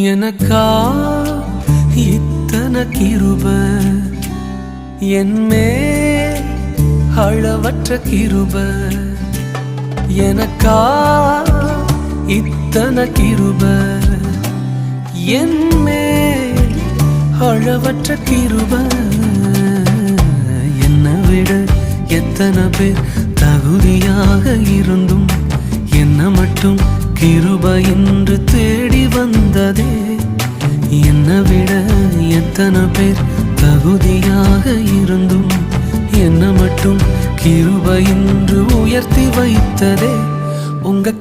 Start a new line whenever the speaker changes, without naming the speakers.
எனக்கா இத்தனை கிருப என்மே அளவற்ற கிருப எனக்கா இத்தனை கிருப என்மே அளவற்ற கிருப என்னை விட எத்தனை பேர் தகுதியாக இருந்தும் என்ன மட்டும் கிருப என்று தேடி வந்ததே என்னை விட எத்தனை பேர் தகுதியாக இருந்தும் என்ன மட்டும் கிருப என்று உயர்த்தி வைத்ததே உங்க